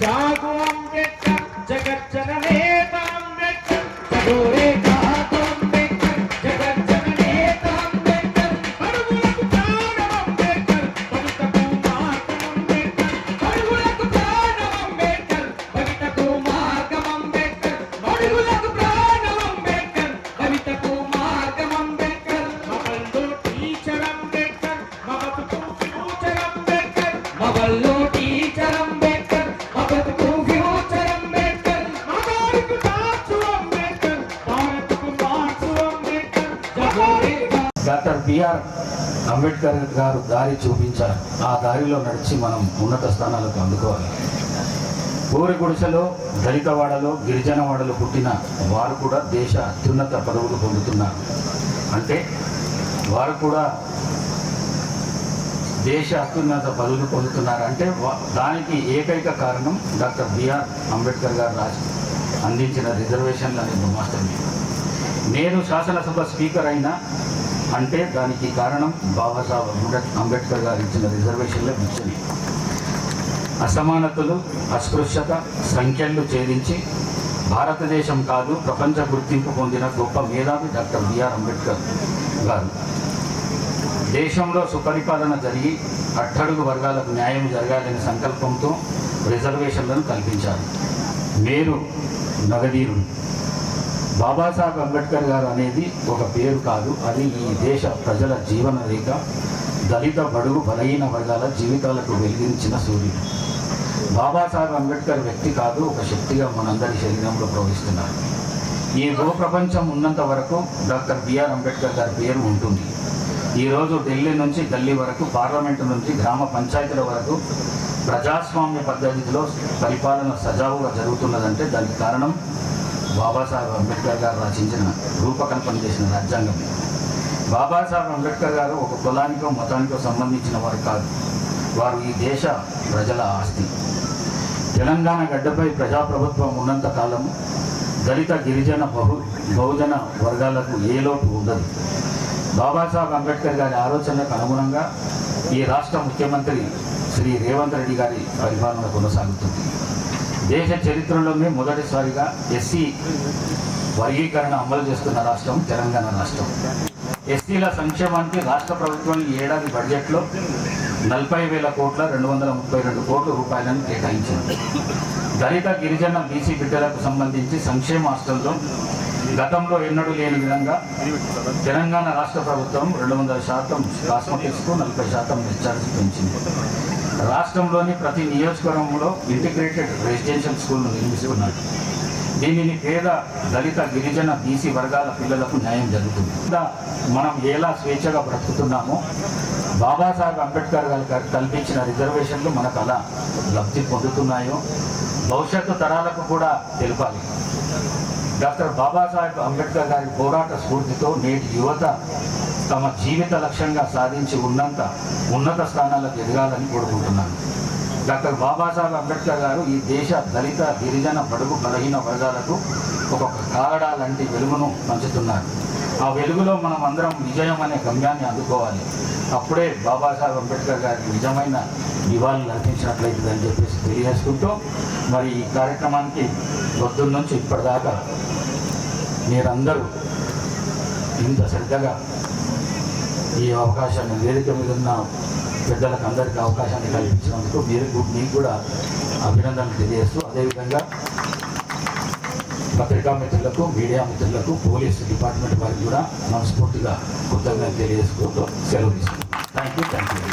జాగు అంబేద్కర్ జగజ్జననేత అంబేద్కర్ చదురే జాగు అంబేద్కర్ జగజ్జననేత అంబేద్కర్ అడుగులకు ప్రాణం అంబేద్కర్ భవితకు మార్గం అంబేద్కర్ అడుగులకు ప్రాణం అంబేద్కర్ భవితకు మార్గం అంబేద్కర్ అడుగులకు ప్రాణం అంబేద్కర్ భవితకు మార్గం అంబేద్కర్ మవల్లో టీచర్ అంబేద్కర్ మమతకు ఫ్యూచర్ అంబేద్కర్ మవల్లో టీచర్ అంబేద్కర్ మమతకు ఫ్యూచర్ అంబేద్కర్ మగారికి తాచు అంబేద్కర్ భారత్కు మార్చు అంబేద్కర్ జగోరే డాక్టర్ బిఆర్ అంబేద్కర్ గారు దారి చూపించారు. ఆ దారిలో నడిచి మనం ఉన్నత స్థానాలకు అందుకోవాలి. ఊరి గుడిసెలో, దళితవాడలో, గిరిజనవాడలో పుట్టిన వారు కూడా దేశ అత్యున్నత పదవులు పొందుతున్నారు. అంటే వారు కూడా దేశ అత్యున్నత పదవులు పొందుతున్నారు. అంటే దానికి ఏకైక కారణం డాక్టర్ బిఆర్ అంబేద్కర్ గారు అందించిన రిజర్వేషన్లు అనేది మాత్రమే. నేను శాసనసభ స్పీకర్ అయినా అంటే దానికి కారణం బాబాసాహెబ్ అంబేద్కర్ గారు ఇచ్చిన రిజర్వేషన్లే ముఖ్యమే. అసమానతలు, అస్పృశ్యత సంఖ్యలు ఛేదించి భారతదేశం కాదు ప్రపంచ గుర్తింపు పొందిన గొప్ప మేధావి డాక్టర్ బిఆర్ అంబేద్కర్ గారు. దేశంలో సుపరిపాలన జరిగి అట్టడుగు వర్గాలకు న్యాయం జరగాలనే సంకల్పంతో రిజర్వేషన్లను కల్పించారు. మేరు నగదీరుడు బాబాసాహెబ్ అంబేద్కర్ గారు అనేది ఒక పేరు కాదు, అది ఈ దేశ ప్రజల జీవన రేఖ. దళిత, బడుగు, బలహీన వర్గాల జీవితాలకు వెలిగించిన సూర్యుడు. బాబాసాహెబ్ అంబేద్కర్ వ్యక్తి కాదు, ఒక శక్తిగా మనందరి శరీరంలో ప్రవహిస్తున్నారు. ఈ భూప్రపంచం ఉన్నంత వరకు డాక్టర్ బిఆర్ అంబేద్కర్ గారి పేరు ఉంటుంది. ఈరోజు ఢిల్లీ నుంచి గల్లీ వరకు, పార్లమెంటు నుంచి గ్రామ పంచాయతీల వరకు ప్రజాస్వామ్య పద్ధతిలో పరిపాలన సజావుగా జరుగుతున్నదంటే దానికి కారణం బాబాసాహెబ్ అంబేద్కర్ గారు రచించిన, రూపకల్పన చేసిన రాజ్యాంగం. బాబాసాహెబ్ అంబేద్కర్ గారు ఒక కులానికో మతానికో సంబంధించిన వారు కాదు, వారు ఈ దేశ ప్రజల ఆస్తి. తెలంగాణ గడ్డపై ప్రజాప్రభుత్వం ఉన్నంత కాలము దళిత, గిరిజన, బహుజన వర్గాలకు ఏ లోటు ఉండదు. బాబాసాహెబ్ అంబేద్కర్ గారి ఆలోచనలకు అనుగుణంగా ఈ రాష్ట్ర ముఖ్యమంత్రి శ్రీ రేవంత్ రెడ్డి గారి పరిపాలన కొనసాగుతుంది. దేశ చరిత్రలోనే మొదటిసారిగా ఎస్సీ వర్గీకరణ అమలు చేస్తున్న రాష్ట్రం తెలంగాణ రాష్ట్రం. ఎస్సీల సంక్షేమానికి రాష్ట్ర ప్రభుత్వం ఈ ఏడాది బడ్జెట్లో 40,000 కోట్ల 232 కోట్ల రూపాయలను కేటాయించింది. దళిత, గిరిజన, బీసీ బిడ్డలకు సంబంధించి సంక్షేమ హాస్టల్లో గతంలో ఎన్నడూ లేని విధంగా తెలంగాణ రాష్ట్ర ప్రభుత్వం 200% కాస్మెటిక్స్కు 40% డిశ్చార్జ్ పెంచింది. రాష్ట్రంలోని ప్రతి నియోజకవర్గంలో ఇంటిగ్రేటెడ్ రెసిడెన్షియల్ స్కూల్ను నిర్మిస్తున్నారు. దీనిని పేద, దళిత, గిరిజన, బీసీ వర్గాల పిల్లలకు న్యాయం జరుగుతుంది. మనం ఎలా స్వేచ్ఛగా బ్రతుకుతున్నామో బాబాసాహెబ్ అంబేద్కర్ గారు కల్పించిన రిజర్వేషన్లు మనకు అలా లబ్ధి పొందుతున్నాయో భవిష్యత్తు తరాలకు కూడా తెలపాలి. డాక్టర్ బాబాసాహెబ్ అంబేద్కర్ గారి పోరాట స్ఫూర్తితో నేటి యువత తమ జీవిత లక్ష్యంగా సాధించి ఉన్నత స్థానాలకు ఎదగాలని కోరుకుంటున్నాను. డాక్టర్ బాబాసాహెబ్ అంబేద్కర్ గారు ఈ దేశ దళిత, గిరిజన, బడుగు, బలహీన వర్గాలకు ఒక కాగడా లాంటి వెలుగును పంచుతున్నారు. ఆ వెలుగులో మనం అందరం విజయం అనే గమ్యాన్ని అందుకోవాలి. అప్పుడే బాబాసాహెబ్ అంబేద్కర్ గారికి నిజమైన నివాళులు అర్పించినట్లయితుందని చెప్పేసి తెలియజేసుకుంటూ, మరి ఈ కార్యక్రమానికి పొద్దున్న నుంచి ఇప్పటిదాకా మీరందరూ ఇంత శ్రద్ధగా ఈ అవకాశాన్ని, వేదిక మీద ఉన్న పెద్దలకు అందరికీ అవకాశాన్ని కల్పించినందుకు మీకు కూడా అభినందనలు తెలియజేస్తూ, అదేవిధంగా పత్రికా మిత్రులకు, మీడియా మిత్రులకు, పోలీసు డిపార్ట్మెంట్ వారికి కూడా మనస్ఫూర్తిగా కృతజ్ఞతలు తెలియజేసుకుంటూ సెలవు తీసుకుంటాం. Thank you.